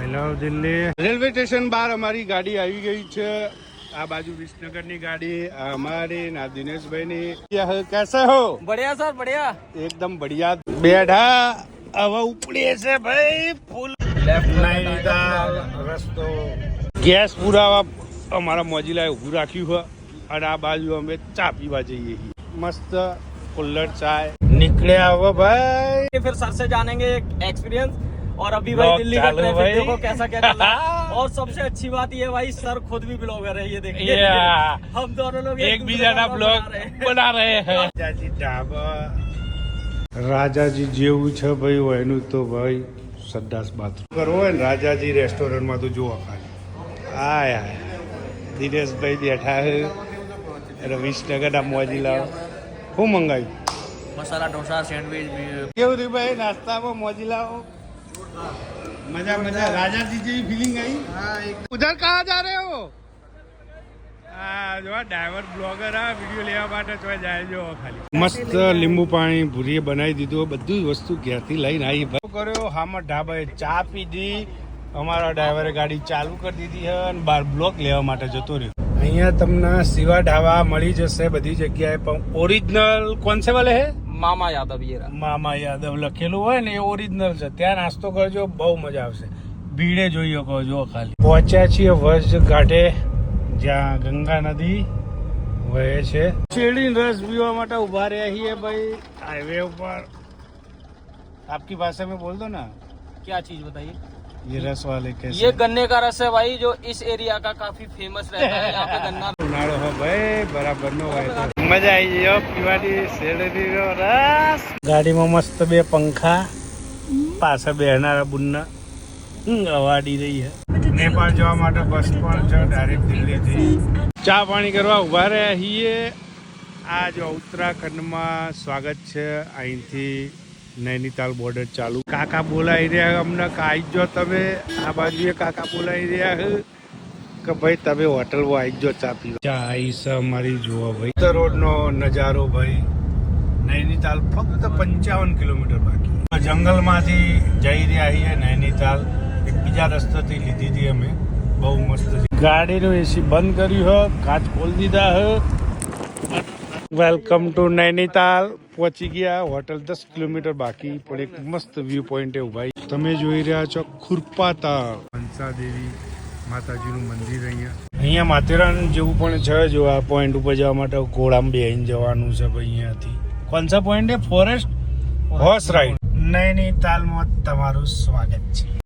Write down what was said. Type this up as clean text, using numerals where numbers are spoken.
Hello Delhi railway station બહાર અમારી ગાડી આવી ગઈ છે. આ બાજુ વિસનગરની ગાડી અમારી ના દિનેશભાઈની. કેસે હો? बढ़िया सर बढ़िया, એકદમ બઢિયા. બેઠા હવે ઉપડીએ છે ભાઈ ફૂલ નૈનીતાલ રસ્તો. ગેસ પુરાવા અમારા મોજીલાએ ઊભું રાખ્યું છે અને આ બાજુ અમે ચા પીવા જઈએ છીએ. મસ્ત કુલ્લર ચાય નીકળ્યા હવે ભાઈ. फिर सर से जानेंगे एक्सपीरियंस और अभी भाई दिल्ली का ट्रैफिक देखो कैसा क्या चल रहा है। और सबसे अच्छी बात ये भाई सर खुद भी ब्लॉगर है, ये देखिए हम दोनों लोग एक બીજાના બ્લોગ બના રહે હે. રાજાજી ઢાબા રાજાજી જેવું છે ભાઈ એનું તો ભાઈ સંડાસ બાથરૂમ કરવો હોય ને રાજાજી રેસ્ટોરન્ટમાં તો જોવા ખાલી. હાય દિનેશભાઈ બેઠા છે અને વિસનગરના મોજીલા. શું મંગાવ્યું? मसाला डोसा सैंडविच કેવું થયું ભાઈ નાસ્તામાં મોજીલાઓ? મજા મજા. રાજાજી જેવી ફીલિંગ આવી. ઉધર કहाँ जा रहे हो? હા જો ડ્રાઈવર બ્લોગર આ વિડીયો લેવા માટે તો જાય જો ખાલી. મસ્ત લીંબુ પાણી ભૂરીએ બનાવી દીધું. બધી વસ્તુ ઘેરથી લઈને આવી ભાઈ કર્યો. હામાં ઢાબાએ ચા પીધી. અમારા ડ્રાઈવરે ગાડી ચાલુ કરી દીધી છે અને બાર બ્લોક લેવા માટે જતો રહ્યો. અહીંયા તમને શિવા ઢાબા મળી જશે બધી જગ્યાએ, પણ ઓરિજિનલ કોણ છે વાલે હે? मामा यादव ये रहा। મામા યાદવ લખેલું હોય ને એ ઓરિજિનલ છે. ત્યાં નાસ્તો કરજો, બહુ મજા આવશે. ભીડે જોઈ શકો જો ખાલી. પહોંચ્યા છીએ વજ ઘાટે જ્યાં ગંગા નદી વહે છે. શેરડી રસ પીવા માટે ઉભા રહ્યા છીએ ભાઈ હાઈવે ઉપર. આપકી ભાષા में बोल दो ना. क्या चीज बताइए? ये रस वाले कैसे? ये गन्ने का रस है भाई, जो इस एरिया का काफी फेमस रहता है। यहाँ पे गन्ना ઉનાળો હો ભાઈ બરાબર નો હોય તો મજા આવી જાય પીવાની શેરડીનો રસ. ગાડીમાં મસ્ત બે પંખા, પાછળ બેહનારા બુન્ના અવાડી રહી છે. નેપાળ જવા માટે બસ પણ છે ડાયરેક્ટ દિલ્હીથી. ચા પાણી કરવા ઉભા રહ્યા છીએ. આ જો ઉત્તરાખંડમાં સ્વાગત છે. અહીંથી નૈનીતાલ બોર્ડર ચાલુ. કાકા બોલાવી રહ્યા અમને કાઈ જો તમે. આ બાજુએ કાકા બોલાવી રહ્યા કે ભાઈ તમે હોટલમાં આવી જો ચા પીવા. ચા આવી છે અમારી જુઓ ભાઈ. રોડ નો નજારો ભાઈ. નૈનીતાલ ફક્ત 55 કિલોમીટર બાકી. જંગલમાંથી જઈ રહ્યા છીએ નૈનીતાલ. એક બીજા રસ્તાથી લીધી હતી અમે. બહુ મસ્ત છે. ગાડીનું એસી બંધ કર્યું હે, કાચ ખોલી દીધા હે. Welcome to Nainital. પહોંચી ગયા. હોટલ 10 કિલોમીટર બાકી, પણ એક મસ્ત વ્યૂ પોઈન્ટ એવું ભાઈ. તમે જોઈ રહ્યા છો ખુરપાતાળ હંસા દેવી માતાજીનું મંદિર. અહીંયા માથેરાન જેવું પણ છે. જો આ પોઈન્ટ ઉપર જવા માટે ઘોડામાં બેહીને જવાનું છે ભાઈ. અહીંયાથી કોણ સા પોઈન્ટ છે? Forest horse ride. નૈનીતાલમાં તમારું સ્વાગત છે.